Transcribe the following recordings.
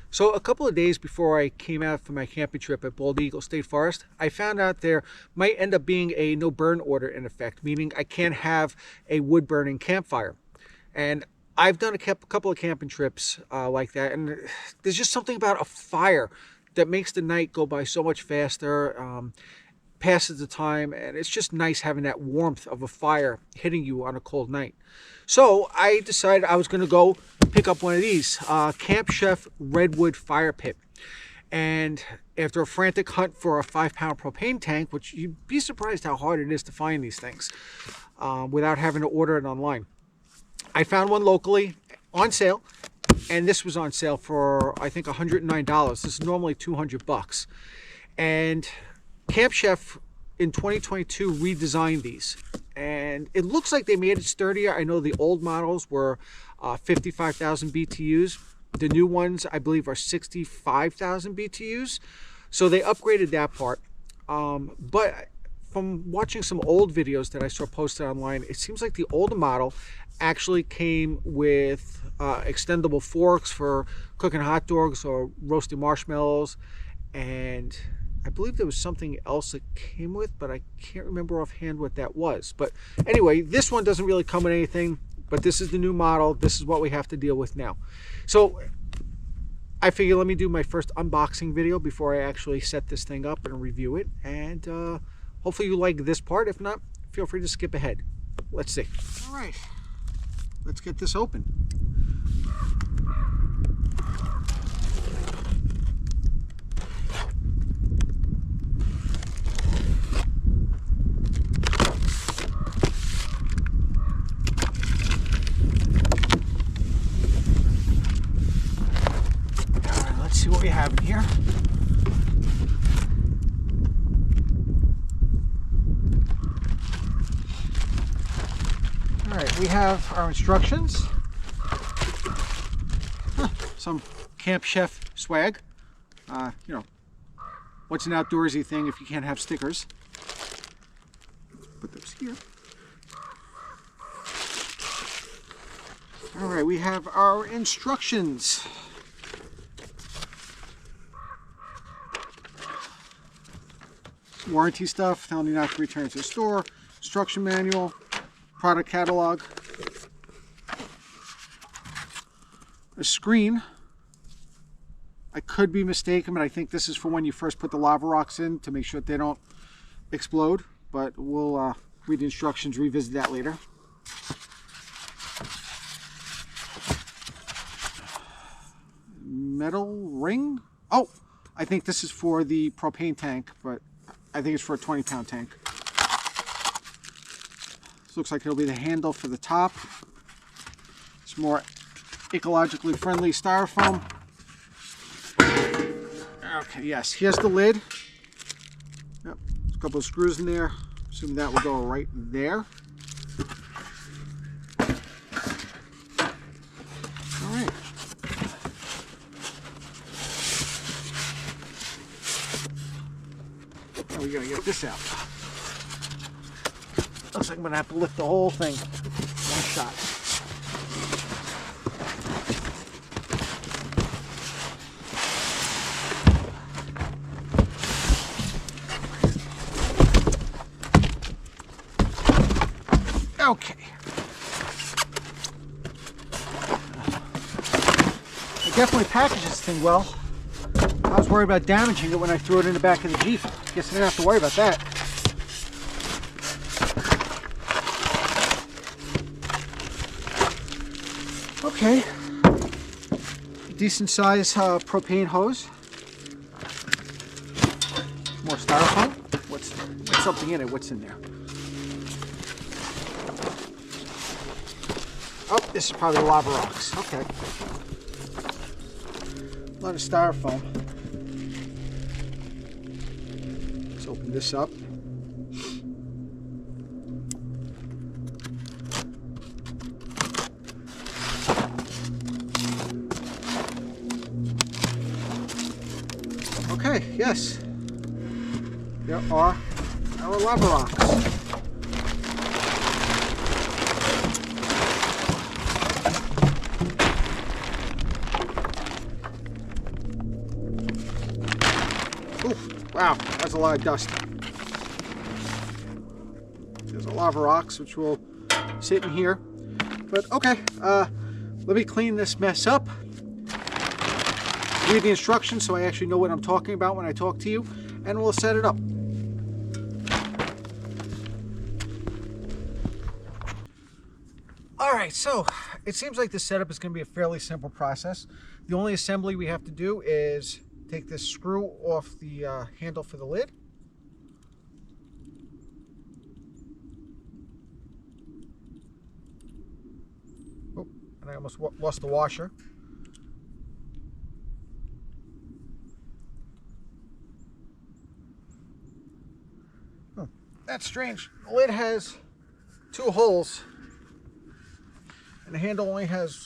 So a couple of days before I came out for my camping trip at Bald Eagle State Forest, I found out there might end up being a no burn order in effect, meaning I can't have a wood burning campfire. And I've done a couple of camping trips like that, and there's just something about a fire that makes the night go by so much faster, passes the time, and it's just nice having that warmth of a fire hitting you on a cold night. So I decided I was going to go pick up one of these, Camp Chef Redwood fire pit. And after a frantic hunt for a 5-pound propane tank, which you'd be surprised how hard it is to find these things without having to order it online, I found one locally on sale, and this was on sale for I think $109. This is normally $200. And Camp Chef in 2022 redesigned these, and it looks like they made it sturdier. I know the old models were 55,000 BTUs. The new ones, I believe, are 65,000 BTUs. So they upgraded that part. But from watching some old videos that I saw posted online, it seems like the older model actually came with extendable forks for cooking hot dogs or roasting marshmallows, and I believe there was something else that came with, but I can't remember offhand what that was. But anyway, this one doesn't really come with anything, but this is the new model. This is what we have to deal with now. So I figure let me do my first unboxing video before I actually set this thing up and review it. And hopefully you like this part. If not, feel free to skip ahead. Let's see. All right, let's get this open. See what we have in here. All right, we have our instructions. Some Camp Chef swag. You know, what's an outdoorsy thing if you can't have stickers? Put those here. All right, we have our instructions. Warranty stuff telling you not to return to the store, instruction manual, product catalog, a screen. I could be mistaken, but I think this is for when you first put the lava rocks in to make sure that they don't explode, but we'll read the instructions, revisit that later. Metal ring? Oh, I think this is for the propane tank, but I think it's for a 20-pound tank. This looks like it'll be the handle for the top. It's more ecologically friendly styrofoam. Okay, yes, here's the lid. Yep, there's a couple of screws in there. Assuming that will go right there. All right. Now we gotta get this out. Looks like I'm gonna have to lift the whole thing one shot. Okay. It definitely packages this thing well. I was worried about damaging it when I threw it in the back of the Jeep. Guess I didn't have to worry about that. Okay. Decent size propane hose. More styrofoam. What's something in it? What's in there? Oh, this is probably lava rocks. Okay. A lot of styrofoam. Let's open this up. Okay, yes. There are our lava rocks. Ooh, wow, that's a lot of dust. There's a lot of rocks which will sit in here. But okay, let me clean this mess up. Read the instructions so I actually know what I'm talking about when I talk to you, and we'll set it up. All right, so it seems like the setup is going to be a fairly simple process. The only assembly we have to do is take this screw off the handle for the lid. Oh, and I almost lost the washer. That's strange. The lid has 2 holes, and the handle only has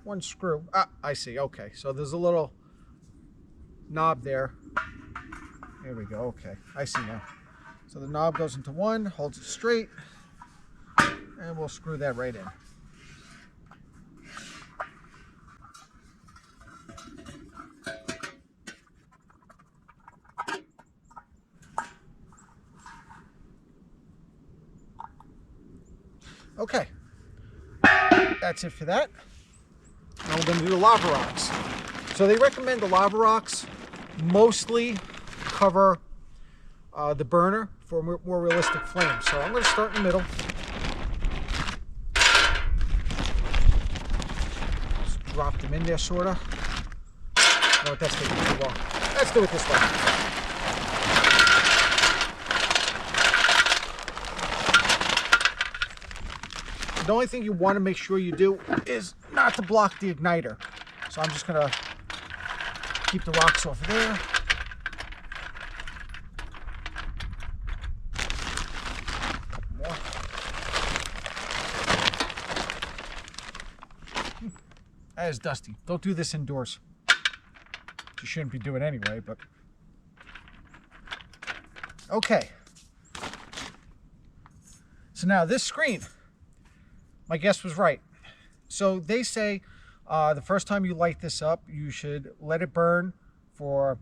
1 screw. Ah, I see. Okay, so there's a little knob there. There we go. Okay, I see now. So the knob goes into 1, holds it straight, and we'll screw that right in. Okay, that's it for that. Now we're going to do the lava rocks. So they recommend the lava rocks mostly cover the burner for more realistic flames. So I'm going to start in the middle. Just drop them in there, sort of. No, that's taking too long. Let's do it this way. The only thing you want to make sure you do is not to block the igniter. So I'm just going to keep the rocks off of there. Couple more. That is dusty. Don't do this indoors. You shouldn't be doing it anyway, but... Okay. So now this screen, my guess was right. So they say the first time you light this up, you should let it burn for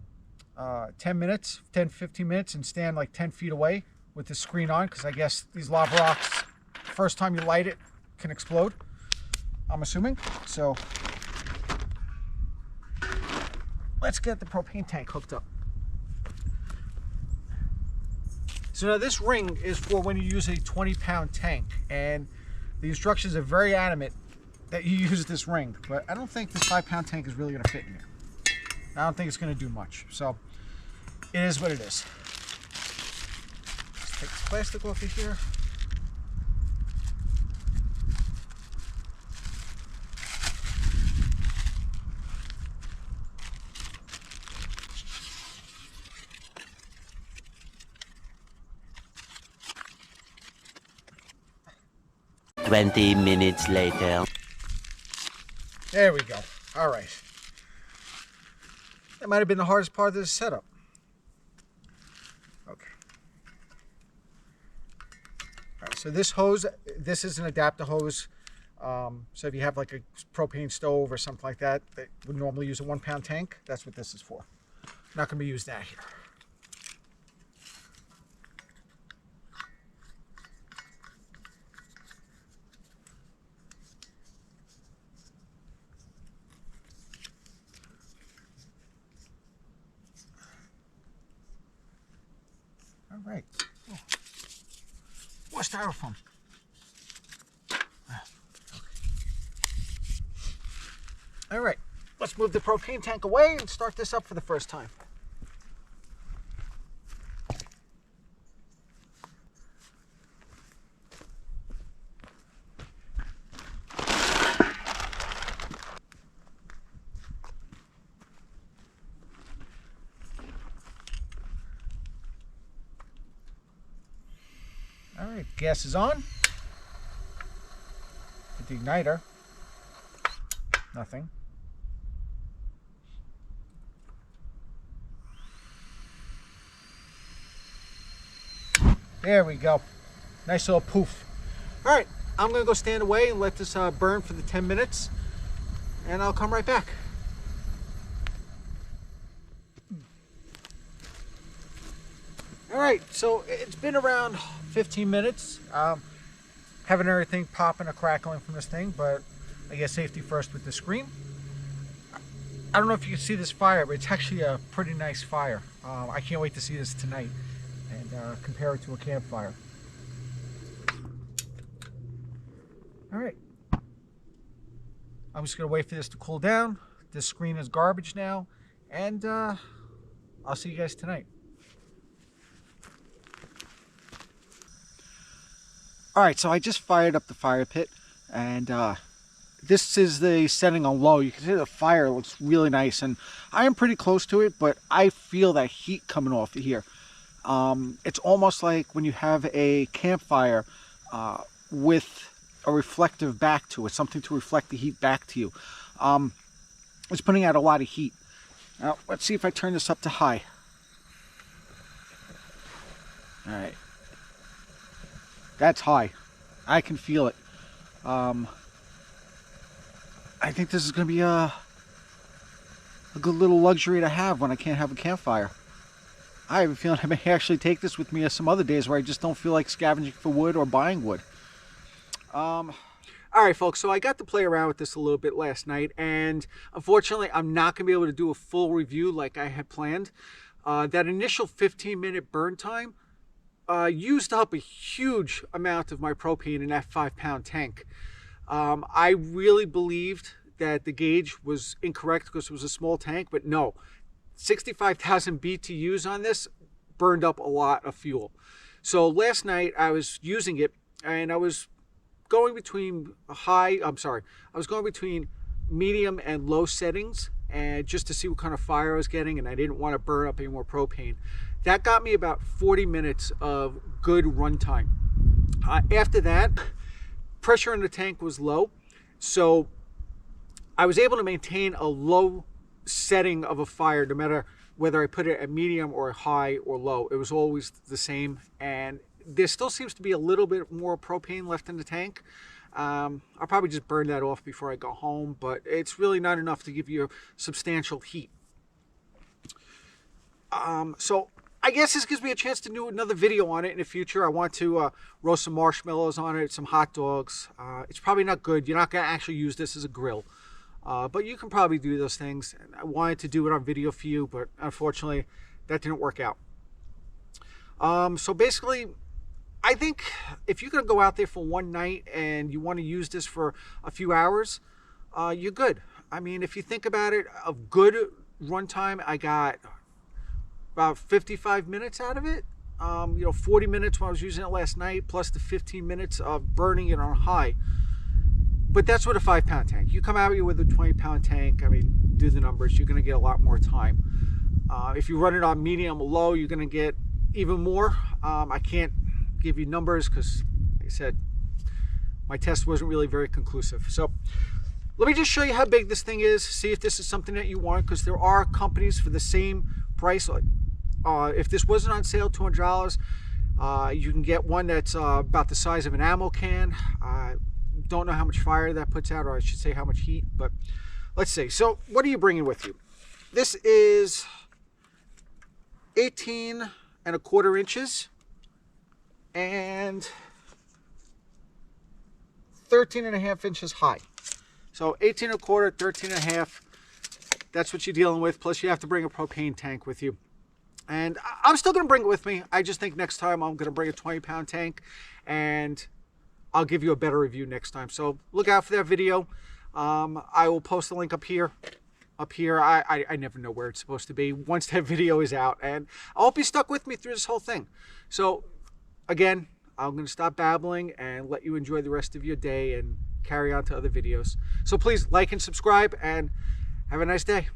10 minutes, 10-15 minutes, and stand like 10 feet away with the screen on, because I guess these lava rocks, first time you light it, can explode, I'm assuming. So let's get the propane tank hooked up. So now this ring is for when you use a 20-pound tank, and the instructions are very adamant that you use this ring, but I don't think this 5-pound tank is really going to fit in here. I don't think it's going to do much, so it is what it is. Let's take this plastic off of here. Twenty minutes later. There we go. All right. That might have been the hardest part of this setup. Okay. All right, so this hose, this is an adapter hose. So if you have like a propane stove or something like that, that would normally use a 1-pound tank, that's what this is for. Not going to be used out here. All right. Oh. More styrofoam. All right. Let's move the propane tank away and start this up for the first time. All right, gas is on. Hit the igniter. Nothing. There we go. Nice little poof. All right, I'm gonna go stand away and let this burn for the 10 minutes, and I'll come right back. All right, so it's been around 15 minutes. Having everything popping and crackling from this thing, but I guess safety first with the screen. I don't know if you can see this fire, but it's actually a pretty nice fire. I can't wait to see this tonight and compare it to a campfire. All right. I'm just gonna wait for this to cool down. This screen is garbage now, and I'll see you guys tonight. All right, so I just fired up the fire pit, and this is the setting on low. You can see the fire looks really nice, and I am pretty close to it, but I feel that heat coming off here. It's almost like when you have a campfire with a reflective back to it, something to reflect the heat back to you. It's putting out a lot of heat. Now, let's see if I turn this up to high. All right. That's high. I can feel it. I think this is going to be a good little luxury to have when I can't have a campfire. I have a feeling I may actually take this with me some other days where I just don't feel like scavenging for wood or buying wood. All right, folks, so I got to play around with this a little bit last night, and unfortunately, I'm not going to be able to do a full review like I had planned. That initial 15-minute burn time used up a huge amount of my propane in that 5-pound tank. I really believed that the gauge was incorrect because it was a small tank, but no, 65,000 BTUs on this burned up a lot of fuel. So last night I was using it, and I was going between medium and low settings, and just to see what kind of fire I was getting, and I didn't want to burn up any more propane. That got me about 40 minutes of good runtime. After that, pressure in the tank was low, so I was able to maintain a low setting of a fire no matter whether I put it at medium or high or low. It was always the same, and there still seems to be a little bit more propane left in the tank. I'll probably just burn that off before I go home, but it's really not enough to give you substantial heat. So I guess this gives me a chance to do another video on it in the future. I want to roast some marshmallows on it, some hot dogs. It's probably not good. You're not going to actually use this as a grill. But you can probably do those things. And I wanted to do it on video for you, but unfortunately that didn't work out. So basically, I think if you're going to go out there for one night and you want to use this for a few hours, you're good. I mean, if you think about it, a good runtime, I got about 55 minutes out of it. 40 minutes when I was using it last night, plus the 15 minutes of burning it on high. But that's with a 5-pound tank. You come out here with a 20-pound tank, I mean, do the numbers, you're going to get a lot more time. If you run it on medium or low, you're going to get even more. I can't give you numbers because, like I said, my test wasn't really very conclusive. So let me just show you how big this thing is, see if this is something that you want, because there are companies for the same price. If this wasn't on sale, $200, you can get one that's about the size of an ammo can. Don't know how much fire that puts out, or I should say how much heat, but let's see. So what are you bringing with you? This is 18¼ inches and 13½ inches high. So 18¼ 13½, that's what you're dealing with. Plus you have to bring a propane tank with you. And I'm still going to bring it with me. I just think next time I'm going to bring a 20-pound tank, and I'll give you a better review next time. So look out for that video. I will post the link up here. I never know where it's supposed to be once that video is out. And I hope you stuck with me through this whole thing. So again, I'm going to stop babbling and let you enjoy the rest of your day and carry on to other videos. So please like and subscribe, and have a nice day.